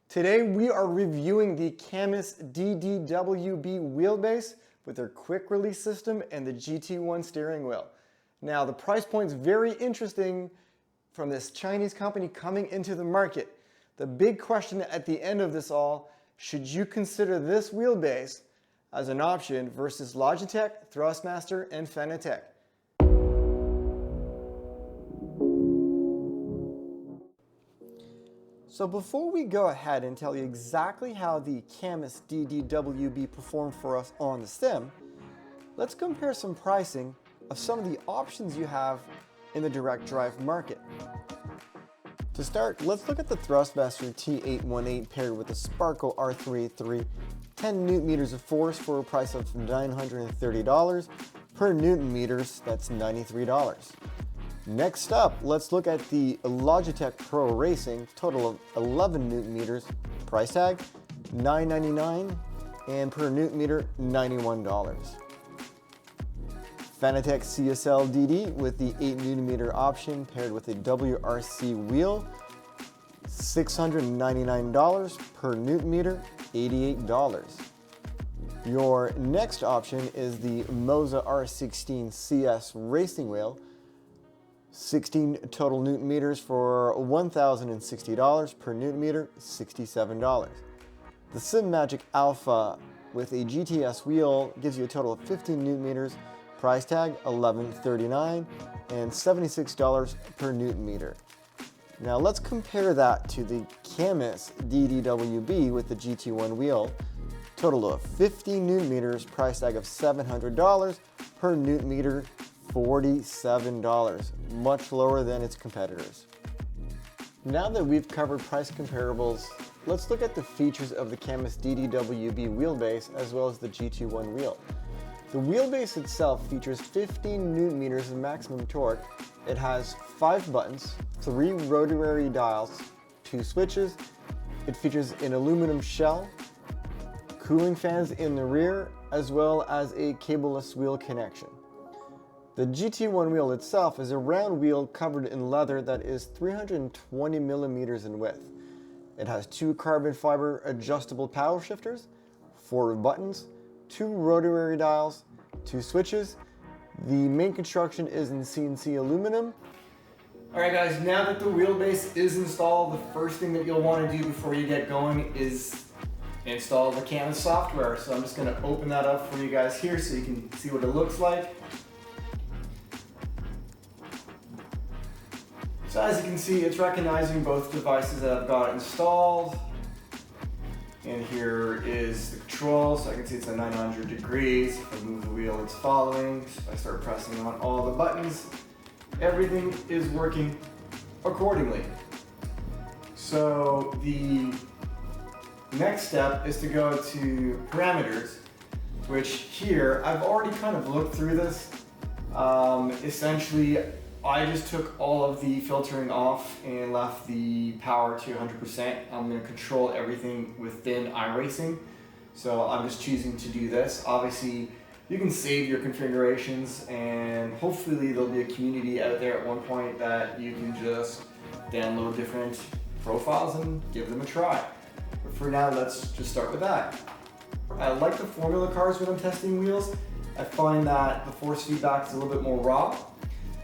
Today we are reviewing the CAMMUS DDWB wheelbase with their quick release system and the GT1 steering wheel. Now the price point's very interesting from this Chinese company coming into the market. The big question at the end of this all, should you consider this wheelbase as an option versus Logitech, Thrustmaster, and Fanatec? So before we go ahead and tell you exactly how the CAMMUS DDWB performed for us on the sim, let's compare some pricing of some of the options you have in the direct drive market. To start, let's look at the Thrustmaster T818 paired with the Sparco R383, 10 newton meters of force for a price of $930 per newton meters, that's $93. Next up, let's look at the Logitech Pro Racing, total of 11 newton meters, price tag $999 and per newton meter $91. Fanatec CSL DD with the 8 newton meter option paired with a WRC wheel, $699 per newton meter, $88. Your next option is the Moza R16 CS racing wheel, 16 total newton meters for $1,060 per newton meter, $67. The Simagic Alpha with a GTS wheel gives you a total of 15 newton meters, price tag $1139 and $76 per newton meter. Now let's compare that to the CAMMUS DDWB with the GT1 wheel, total of 15 newton meters, price tag of $700 per newton meter, $47, much lower than its competitors. Now that we've covered price comparables, let's look at the features of the CAMMUS DDWB wheelbase as well as the GT1 wheel. The wheelbase itself features 15 newton meters of maximum torque. It has 5 buttons, 3 rotary dials, 2 switches. It features an aluminum shell, cooling fans in the rear, as well as a cableless wheel connection. The GT1 wheel itself is a round wheel covered in leather that is 320 millimeters in width. It has 2 carbon fiber adjustable power shifters, 4 buttons, 2 rotary dials, 2 switches. The main construction is in CNC aluminum. Alright guys, now that the wheelbase is installed, the first thing that you'll want to do before you get going is install the CAMMUS software. So I'm just going to open that up for you guys here so you can see what it looks like. So as you can see, it's recognizing both devices that I've got installed. And here is the control, so I can see it's at 900 degrees. If I move the wheel, it's following. So if I start pressing on all the buttons, everything is working accordingly. So the next step is to go to parameters, which here, I've already kind of looked through this. Essentially, I just took all of the filtering off and left the power to 100%. I'm going to control everything within iRacing. So I'm just choosing to do this. Obviously, you can save your configurations and hopefully there'll be a community out there at one point that you can just download different profiles and give them a try. But for now, let's just start with that. I like the formula cars when I'm testing wheels. I find that the force feedback is a little bit more raw.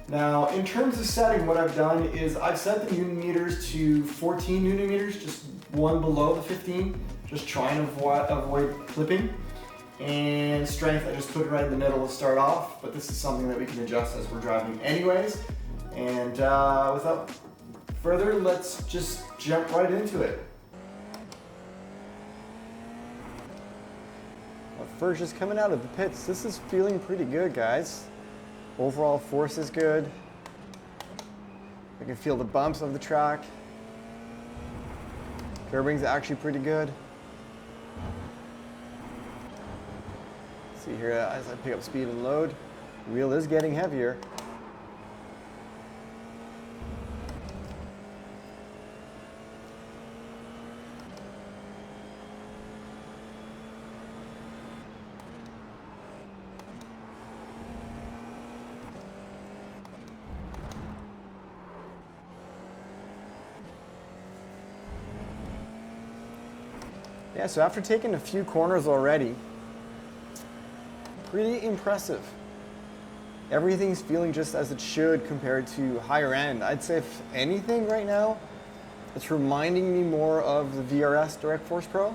Now, in terms of setting, what I've done is I've set the newton meters to 14 newton meters, just one below the 15, just trying to avoid clipping. And strength, I just put it right in the middle to start off, but this is something that we can adjust as we're driving anyways. And without further, let's just jump right into it. First, just coming out of the pits, this is feeling pretty good, guys. Overall force is good. I can feel the bumps of the track. Curbing's actually pretty good. See here, as I pick up speed and load, the wheel is getting heavier. Yeah, so after taking a few corners already, pretty impressive. Everything's feeling just as it should compared to higher end. I'd say if anything right now, it's reminding me more of the VRS Direct Force Pro.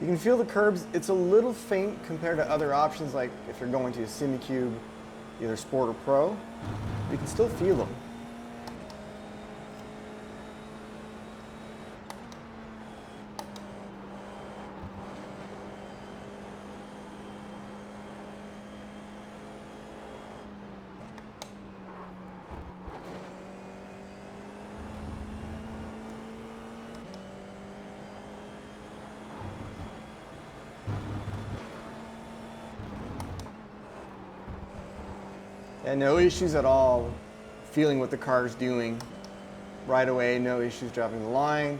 You can feel the curbs. It's a little faint compared to other options, like if you're going to a Simagic, either Sport or Pro. You can still feel them. And no issues at all feeling what the car is doing right away. No issues driving the line.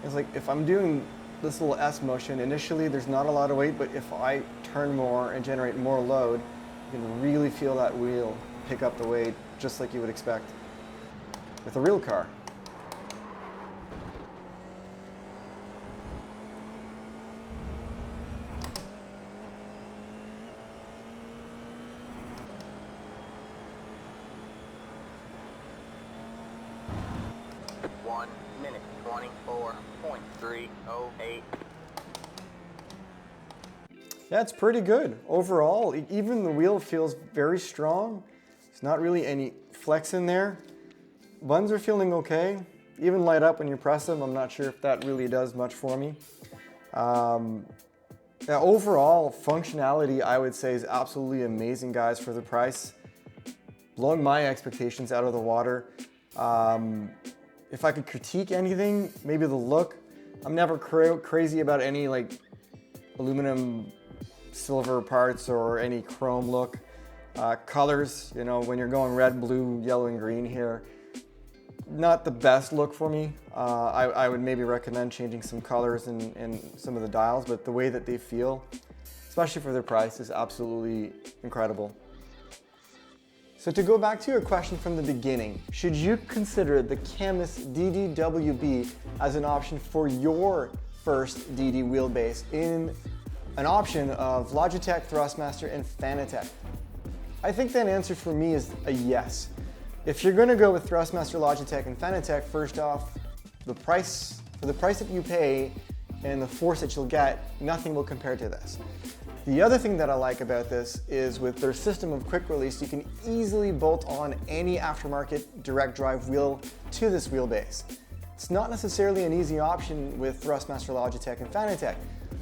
It's like if I'm doing this little S motion, initially there's not a lot of weight, but if I turn more and generate more load, you can really feel that wheel pick up the weight just like you would expect with a real car. Minute 24.308. That's pretty good. Overall, even the wheel feels very strong. There's not really any flex in there. Buttons are feeling okay. Even light up when you press them. I'm not sure if that really does much for me. Overall, functionality, I would say, is absolutely amazing, guys, for the price. Blowing my expectations out of the water. If I could critique anything, maybe the look. I'm never crazy about any like aluminum silver parts or any chrome look. Colors, you know, when you're going red, blue, yellow, and green here, not the best look for me. I would maybe recommend changing some colors in some of the dials, but the way that they feel, especially for their price, is absolutely incredible. So to go back to your question from the beginning, should you consider the CAMMUS DDWB as an option for your first DD wheelbase in an option of Logitech, Thrustmaster, and Fanatec? I think that answer for me is a yes. If you're gonna go with Thrustmaster, Logitech, and Fanatec, first off, for the price that you pay and the force that you'll get, nothing will compare to this. The other thing that I like about this is with their system of quick release, you can easily bolt on any aftermarket direct drive wheel to this wheelbase. It's not necessarily an easy option with Thrustmaster, Logitech, and Fanatec.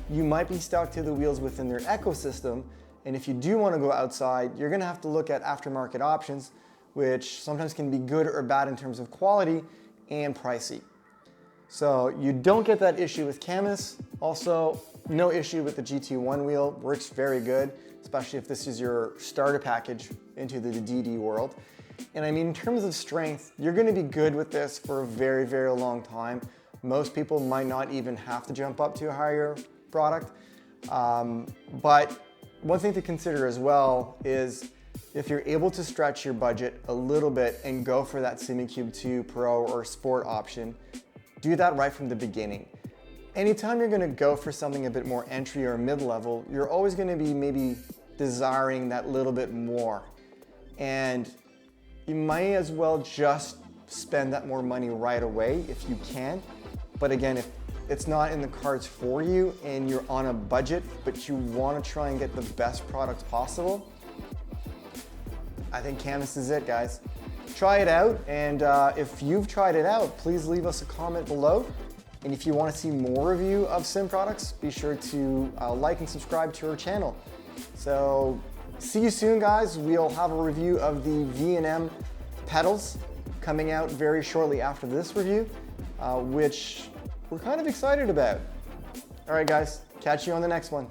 You might be stuck to the wheels within their ecosystem, and if you do want to go outside, you're going to have to look at aftermarket options, which sometimes can be good or bad in terms of quality and pricey. So you don't get that issue with CAMMUS. Also, no issue with the GT1 wheel, works very good, especially if this is your starter package into the DD world. And I mean, in terms of strength, you're gonna be good with this for a very, very long time. Most people might not even have to jump up to a higher product. But one thing to consider as well is if you're able to stretch your budget a little bit and go for that Simagic 2 Pro or Sport option, do that right from the beginning. Anytime you're gonna go for something a bit more entry or mid-level, you're always gonna be maybe desiring that little bit more. And you might as well just spend that more money right away if you can. But again, if it's not in the cards for you and you're on a budget, but you wanna try and get the best products possible, I think CAMMUS is it, guys. Try it out, and if you've tried it out, please leave us a comment below. And if you want to see more review of sim products, be sure to like and subscribe to our channel. So see you soon, guys. We'll have a review of the V&M pedals coming out very shortly after this review, which we're kind of excited about. All right, guys, catch you on the next one.